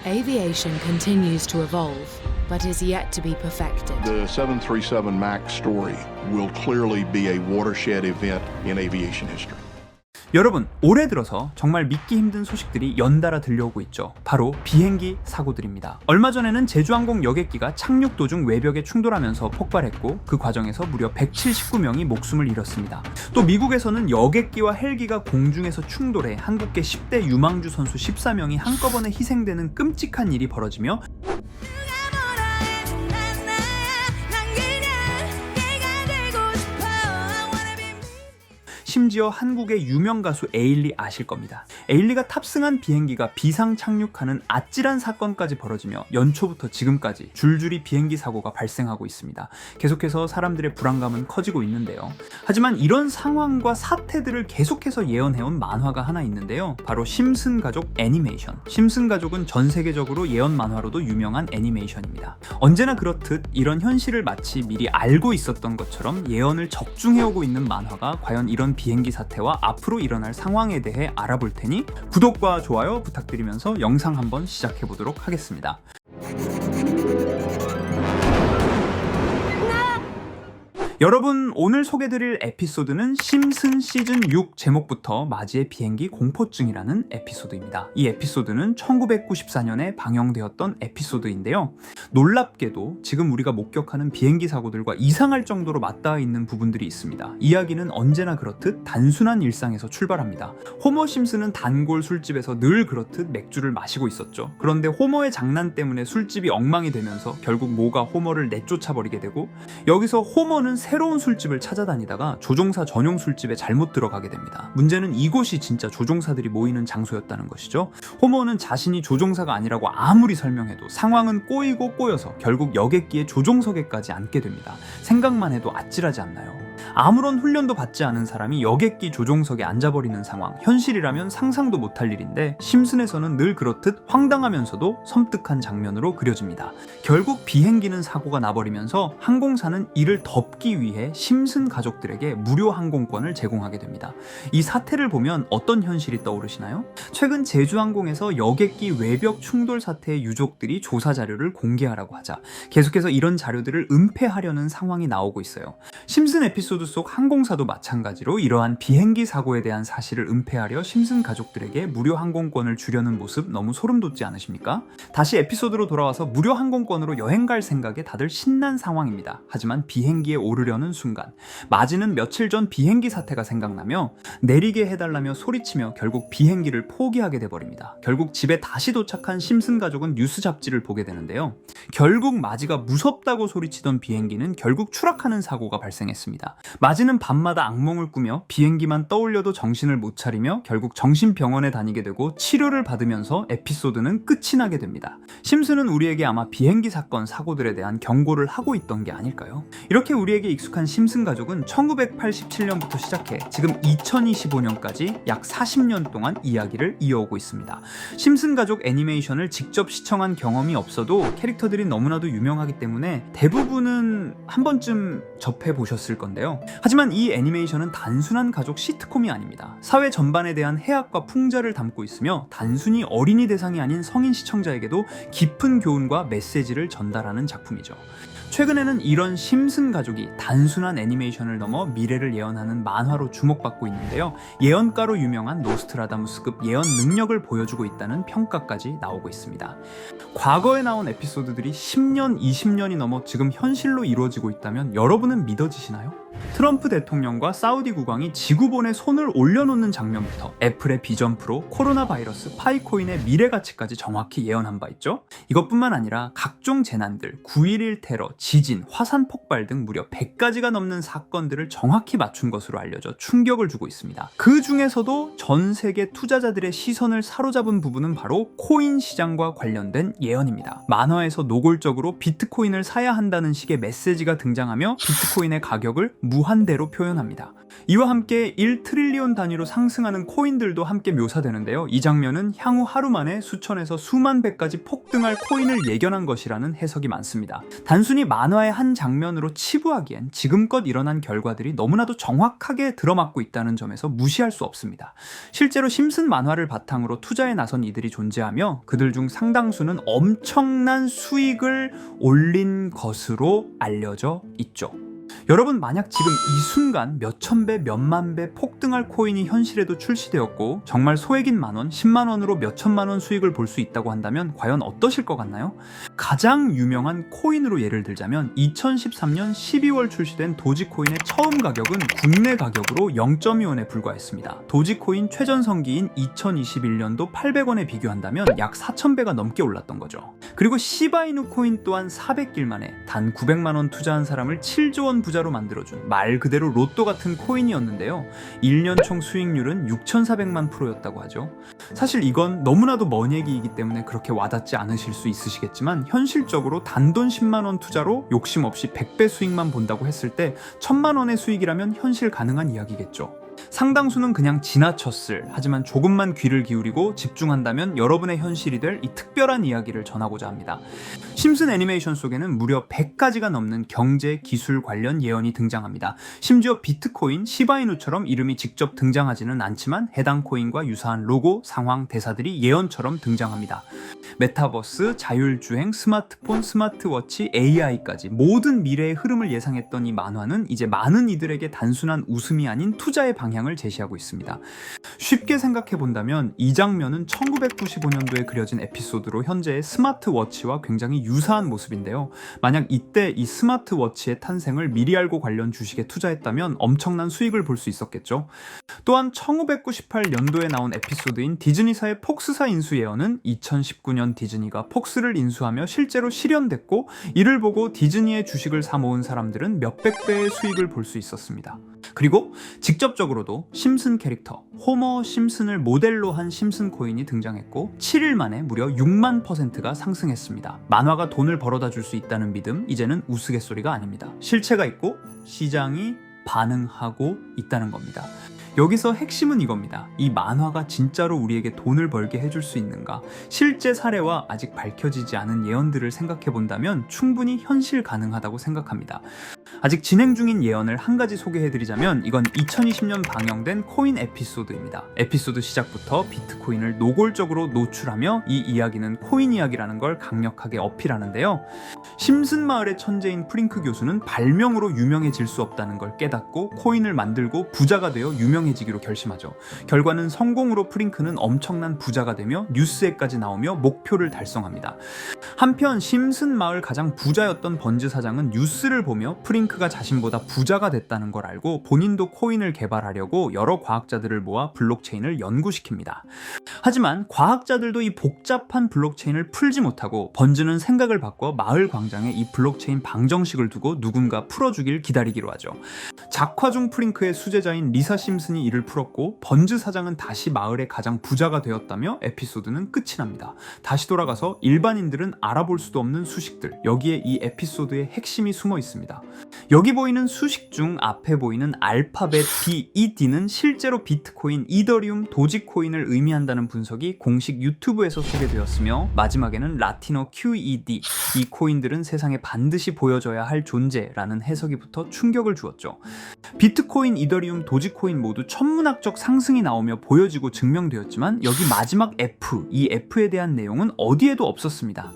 Aviation continues to evolve, but is yet to be perfected. The 737 MAX story will clearly be a watershed event in aviation history. 여러분, 올해 들어서 정말 믿기 힘든 소식들이 연달아 들려오고 있죠. 바로 비행기 사고들입니다. 얼마 전에는 제주항공 여객기가 착륙 도중 외벽에 충돌하면서 폭발했고 그 과정에서 무려 179명이 목숨을 잃었습니다. 또 미국에서는 여객기와 헬기가 공중에서 충돌해 한국계 10대 유망주 선수 14명이 한꺼번에 희생되는 끔찍한 일이 벌어지며 심지어 한국의 유명 가수 에일리 아실 겁니다. 에일리가 탑승한 비행기가 비상 착륙하는 아찔한 사건까지 벌어지며 연초부터 지금까지 줄줄이 비행기 사고가 발생하고 있습니다. 계속해서 사람들의 불안감은 커지고 있는데요. 하지만 이런 상황과 사태들을 계속해서 예언해온 만화가 하나 있는데요. 바로 심슨 가족 애니메이션. 심슨 가족은 전 세계적으로 예언 만화로도 유명한 애니메이션입니다. 언제나 그렇듯 이런 현실을 마치 미리 알고 있었던 것처럼 예언을 적중해오고 있는 만화가 과연 이런 비행기 사태와 앞으로 일어날 상황에 대해 알아볼 테니 구독과 좋아요 부탁드리면서 영상 한번 시작해 보도록 하겠습니다. 여러분, 오늘 소개드릴 에피소드는 심슨 시즌 6 제목부터 맞이의 비행기 공포증이라는 에피소드입니다. 이 에피소드는 1994년에 방영되었던 에피소드인데요. 놀랍게도 지금 우리가 목격하는 비행기 사고들과 이상할 정도로 맞닿아 있는 부분들이 있습니다. 이야기는 언제나 그렇듯 단순한 일상에서 출발합니다. 호머 심슨은 단골 술집에서 늘 그렇듯 맥주를 마시고 있었죠. 그런데 호머의 장난 때문에 술집이 엉망이 되면서 결국 모가 호머를 내쫓아버리게 되고, 여기서 호머는 새로운 술집을 찾아다니다가 조종사 전용 술집에 잘못 들어가게 됩니다. 문제는 이곳이 진짜 조종사들이 모이는 장소였다는 것이죠. 호머는 자신이 조종사가 아니라고 아무리 설명해도 상황은 꼬이고 꼬여서 결국 여객기의 조종석에까지 앉게 됩니다. 생각만 해도 아찔하지 않나요? 아무런 훈련도 받지 않은 사람이 여객기 조종석에 앉아버리는 상황, 현실이라면 상상도 못할 일인데 심슨에서는 늘 그렇듯 황당하면서도 섬뜩한 장면으로 그려집니다. 결국 비행기는 사고가 나버리면서 항공사는 이를 덮기 위해 심슨 가족들에게 무료 항공권을 제공하게 됩니다. 이 사태를 보면 어떤 현실이 떠오르시나요? 최근 제주항공에서 여객기 외벽 충돌 사태의 유족들이 조사 자료를 공개하라고 하자 계속해서 이런 자료들을 은폐하려는 상황이 나오고 있어요. 심슨 에피소드 속 항공사도 마찬가지로 이러한 비행기 사고에 대한 사실을 은폐하려 심슨 가족들에게 무료 항공권을 주려는 모습 너무 소름 돋지 않으십니까? 다시 에피소드로 돌아와서 무료 항공권으로 여행 갈 생각에 다들 신난 상황입니다. 하지만 비행기에 오르려는 순간 마지는 며칠 전 비행기 사태가 생각나며 내리게 해달라며 소리치며 결국 비행기를 포기하게 돼버립니다. 결국 집에 다시 도착한 심슨 가족은 뉴스 잡지를 보게 되는데요. 결국 마지가 무섭다고 소리치던 비행기는 결국 추락하는 사고가 발생했습니다. 마지는 밤마다 악몽을 꾸며 비행기만 떠올려도 정신을 못 차리며 결국 정신병원에 다니게 되고 치료를 받으면서 에피소드는 끝이 나게 됩니다. 심슨은 우리에게 아마 비행기 사건 사고들에 대한 경고를 하고 있던 게 아닐까요? 이렇게 우리에게 익숙한 심슨 가족은 1987년부터 시작해 지금 2025년까지 약 40년 동안 이야기를 이어오고 있습니다. 심슨 가족 애니메이션을 직접 시청한 경험이 없어도 캐릭터들이 너무나도 유명하기 때문에 대부분은 한 번쯤 접해보셨을 건데요. 하지만 이 애니메이션은 단순한 가족 시트콤이 아닙니다. 사회 전반에 대한 해악과 풍자를 담고 있으며 단순히 어린이 대상이 아닌 성인 시청자에게도 깊은 교훈과 메시지를 전달하는 작품이죠. 최근에는 이런 심슨 가족이 단순한 애니메이션을 넘어 미래를 예언하는 만화로 주목받고 있는데요. 예언가로 유명한 노스트라다무스급 예언 능력을 보여주고 있다는 평가까지 나오고 있습니다. 과거에 나온 에피소드들이 10년, 20년이 넘어 지금 현실로 이루어지고 있다면 여러분은 믿어지시나요? 트럼프 대통령과 사우디 국왕이 지구본에 손을 올려놓는 장면부터 애플의 비전 프로, 코로나 바이러스, 파이코인의 미래 가치까지 정확히 예언한 바 있죠. 이것뿐만 아니라 각종 재난들, 9.11 테러, 지진, 화산 폭발 등 무려 100가지가 넘는 사건들을 정확히 맞춘 것으로 알려져 충격을 주고 있습니다. 그 중에서도 전 세계 투자자들의 시선을 사로잡은 부분은 바로 코인 시장과 관련된 예언입니다. 만화에서 노골적으로 비트코인을 사야 한다는 식의 메시지가 등장하며 비트코인의 가격을 무한대로 표현합니다. 이와 함께 1트릴리온 단위로 상승하는 코인들도 함께 묘사되는데요. 이 장면은 향후 하루 만에 수천에서 수만 배까지 폭등할 코인을 예견한 것이라는 해석이 많습니다. 단순히 만화의 한 장면으로 치부하기엔 지금껏 일어난 결과들이 너무나도 정확하게 들어맞고 있다는 점에서 무시할 수 없습니다. 실제로 심슨 만화를 바탕으로 투자에 나선 이들이 존재하며 그들 중 상당수는 엄청난 수익을 올린 것으로 알려져 있죠. 여러분, 만약 지금 이 순간 몇천 배, 몇만 배 폭등할 코인이 현실에도 출시되었고 정말 소액인 만원, 10만 원으로 몇천만 원 수익을 볼 수 있다고 한다면 과연 어떠실 것 같나요? 가장 유명한 코인으로 예를 들자면 2013년 12월 출시된 도지코인의 처음 가격은 국내 가격으로 0.2원에 불과했습니다. 도지코인 최전성기인 2021년도 800원에 비교한다면 약 4,000배가 넘게 올랐던 거죠. 그리고 시바이누 코인 또한 400길 만에 단 900만 원 투자한 사람을 7조 원 부자로 만들어준 말 그대로 로또 같은 코인이었는데요. 1년 총 수익률은 6,400만 %였다고 하죠. 사실 이건 너무나도 먼 얘기이기 때문에 그렇게 와닿지 않으실 수 있으시겠지만 현실적으로 단돈 10만 원 투자로 욕심 없이 100배 수익만 본다고 했을 때 1,000만 원의 수익이라면 현실 가능한 이야기겠죠. 상당수는 그냥 지나쳤을, 하지만 조금만 귀를 기울이고 집중한다면 여러분의 현실이 될 이 특별한 이야기를 전하고자 합니다. 심슨 애니메이션 속에는 무려 100가지가 넘는 경제, 기술 관련 예언이 등장합니다. 심지어 비트코인, 시바이누처럼 이름이 직접 등장하지는 않지만 해당 코인과 유사한 로고, 상황, 대사들이 예언처럼 등장합니다. 메타버스, 자율주행, 스마트폰, 스마트워치, AI까지 모든 미래의 흐름을 예상했던 이 만화는 이제 많은 이들에게 단순한 웃음이 아닌 투자의 방향을 제시하고 있습니다. 쉽게 생각해 본다면 이 장면은 1995년도에 그려진 에피소드로 현재의 스마트워치와 굉장히 유사한 모습인데요. 만약 이때 이 스마트워치의 탄생을 미리 알고 관련 주식에 투자했다면 엄청난 수익을 볼 수 있었겠죠. 또한 1998년도에 나온 에피소드인 디즈니사의 폭스사 인수 예언은 2019년 디즈니가 폭스를 인수하며 실제로 실현됐고, 이를 보고 디즈니의 주식을 사 모은 사람들은 몇백 배의 수익을 볼 수 있었습니다. 그리고 직접적으로도 심슨 캐릭터 호머 심슨을 모델로 한 심슨 코인이 등장했고 7일 만에 무려 6만 %가 상승했습니다. 만화가 돈을 벌어다 줄 수 있다는 믿음, 이제는 우스갯소리가 아닙니다. 실체가 있고 시장이 반응하고 있다는 겁니다. 여기서 핵심은 이겁니다. 이 만화가 진짜로 우리에게 돈을 벌게 해줄 수 있는가? 실제 사례와 아직 밝혀지지 않은 예언들을 생각해 본다면 충분히 현실 가능하다고 생각합니다. 아직 진행 중인 예언을 한 가지 소개해드리자면 이건 2020년 방영된 코인 에피소드입니다. 에피소드 시작부터 비트코인을 노골적으로 노출하며 이 이야기는 코인 이야기라는 걸 강력하게 어필하는데요. 심슨 마을의 천재인 프링크 교수는 발명으로 유명해질 수 없다는 걸 깨닫고 코인을 만들고 부자가 되어 유명해지기로 결심하죠. 결과는 성공으로 프링크는 엄청난 부자가 되며 뉴스에까지 나오며 목표를 달성합니다. 한편 심슨 마을 가장 부자였던 번즈 사장은 뉴스를 보며 프링크가 자신보다 부자가 됐다는 걸 알고 본인도 코인을 개발하려고 여러 과학자들을 모아 블록체인을 연구시킵니다. 하지만 과학자들도 이 복잡한 블록체인을 풀지 못하고 번즈는 생각을 바꿔 마을 광장에 이 블록체인 방정식을 두고 누군가 풀어주길 기다리기로 하죠. 작화 중 프링크의 수제자인 리사 심슨이 이를 풀었고 번즈 사장은 다시 마을의 가장 부자가 되었다며 에피소드는 끝이 납니다. 다시 돌아가서 일반인들은 알아볼 수도 없는 수식들, 여기에 이 에피소드의 핵심이 숨어 있습니다. 여기 보이는 수식 중 앞에 보이는 알파벳 D, 이 D는 실제로 비트코인, 이더리움, 도지코인을 의미한다는 분석이 공식 유튜브에서 소개되었으며 마지막에는 라틴어 QED, 이 코인들은 세상에 반드시 보여줘야 할 존재라는 해석이 붙어 충격을 주었죠. 비트코인, 이더리움, 도지코인 모두 천문학적 상승이 나오며 보여지고 증명되었지만 여기 마지막 F, 이 F에 대한 내용은 어디에도 없었습니다.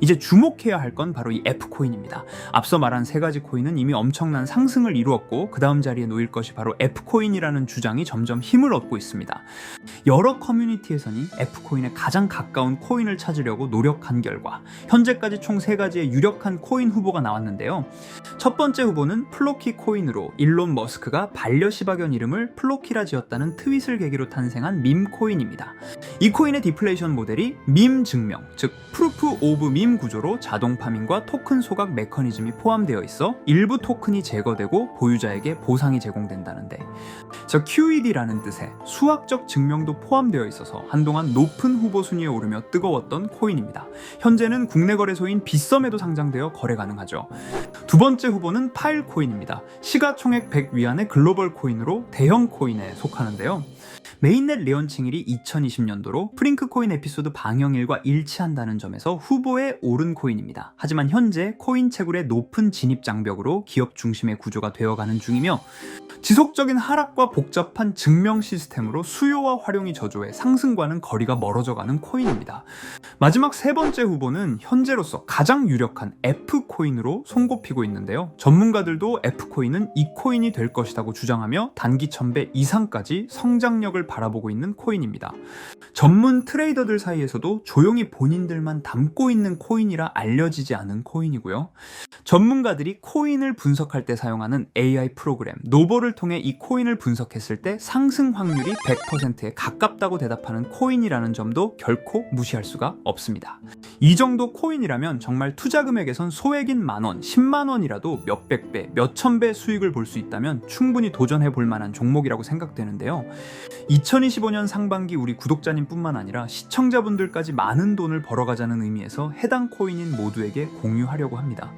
이제 주목해야 할 건 바로 이 F코인입니다. 앞서 말한 세 가지 코인은 이미 엄청난 상승을 이루었고 그 다음 자리에 놓일 것이 바로 F코인이라는 주장이 점점 힘을 얻고 있습니다. 여러 커뮤니티에서는 F코인에 가장 가까운 코인을 찾으려고 노력한 결과 현재까지 총 3가지의 유력한 코인 후보가 나왔는데요. 첫 번째 후보는 플로키 코인으로 일론 머스크가 반려시바견 이름을 플로키라 지었다는 트윗을 계기로 탄생한 밈코인입니다. 이 코인의 디플레이션 모델이 밈 증명, 즉 프루프 오브 밈 구조로 자동 파밍과 토큰 소각 메커니즘이 포함되어 있어 일부 일부 토큰이 제거되고 보유자에게 보상이 제공된다는데, 저 QED라는 뜻에 수학적 증명도 포함되어 있어서 한동안 높은 후보 순위에 오르며 뜨거웠던 코인입니다. 현재는 국내 거래소인 빗썸에도 상장되어 거래 가능하죠. 두 번째 후보는 파일코인입니다. 시가총액 100 위안의 글로벌 코인으로 대형 코인에 속하는데요. 메인넷 레언칭일이 2020년도로 프링크코인 에피소드 방영일과 일치한다는 점에서 후보에 오른 코인입니다. 하지만 현재 코인 채굴의 높은 진입 장벽으로 기업 중심의 구조가 되어가는 중이며, 지속적인 하락과 복잡한 증명 시스템으로 수요와 활용이 저조해 상승과는 거리가 멀어져가는 코인입니다. 마지막 세 번째 후보는 현재로서 가장 유력한 F코인으로 손꼽히고 있는데요. 전문가들도 F코인은 이 코인이 될 것이라고 주장하며 단기 1000배 이상까지 성장력을 바라보고 있는 코인입니다. 전문 트레이더들 사이에서도 조용히 본인들만 담고 있는 코인이라 알려지지 않은 코인이고요. 전문가들이 코인을 분석할 때 사용하는 AI 프로그램 노버를 통해 이 코인을 분석했을 때 상승 확률이 100%에 가깝다고 대답하는 코인이라는 점도 결코 무시할 수가 없습니다. 이 정도 코인이라면 정말 투자 금액에선 소액인 만원, 10만원이라도 몇백 배, 몇천 배 수익을 볼 수 있다면 충분히 도전해 볼 만한 종목이라고 생각되는데요. 2025년 상반기 우리 구독자님 뿐만 아니라 시청자분들까지 많은 돈을 벌어가자는 의미에서 해당 코인인 모두에게 공유하려고 합니다.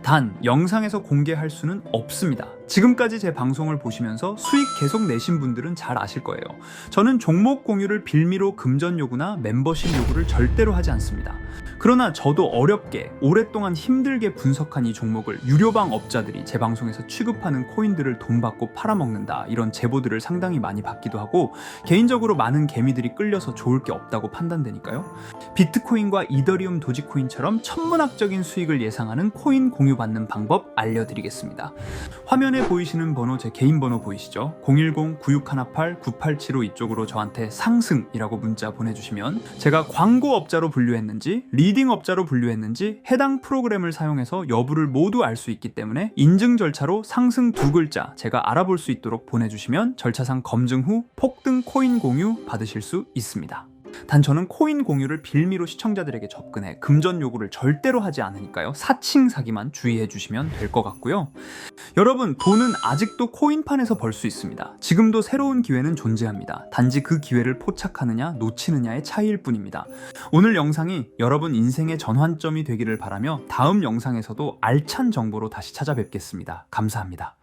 단, 영상에서 공개할 수는 없습니다. 지금까지 제 방송을 보시면서 수익 계속 내신 분들은 잘 아실 거예요. 저는 종목 공유를 빌미로 금전 요구나 멤버십 요구를 절대로 하지 않습니다. 그러나 저도 어렵게 오랫동안 힘들게 분석한 이 종목을 유료방 업자들이 제 방송에서 취급하는 코인들을 돈 받고 팔아먹는다, 이런 제보들을 상당히 많이 받기도 하고 개인적으로 많은 개미들이 끌려서 좋을 게 없다고 판단되니까요. 비트코인과 이더리움 도지코인처럼 천문학적인 수익을 예상하는 코인 공유받는 방법 알려드리겠습니다. 화면에 보이시는 번호 제 개인 번호 보이시죠? 010-9618-9875 이쪽으로 저한테 상승이라고 문자 보내주시면 제가 광고업자로 분류했는지 리딩업자로 분류했는지 해당 프로그램을 사용해서 여부를 모두 알 수 있기 때문에 인증 절차로 상승 두 글자 제가 알아볼 수 있도록 보내주시면 절차상 검증 후 폭등 코인 공유 받으실 수 있습니다. 단 저는 코인 공유를 빌미로 시청자들에게 접근해 금전 요구를 절대로 하지 않으니까요. 사칭 사기만 주의해 주시면 될 것 같고요. 여러분, 돈은 아직도 코인판에서 벌 수 있습니다. 지금도 새로운 기회는 존재합니다. 단지 그 기회를 포착하느냐 놓치느냐의 차이일 뿐입니다. 오늘 영상이 여러분 인생의 전환점이 되기를 바라며 다음 영상에서도 알찬 정보로 다시 찾아뵙겠습니다. 감사합니다.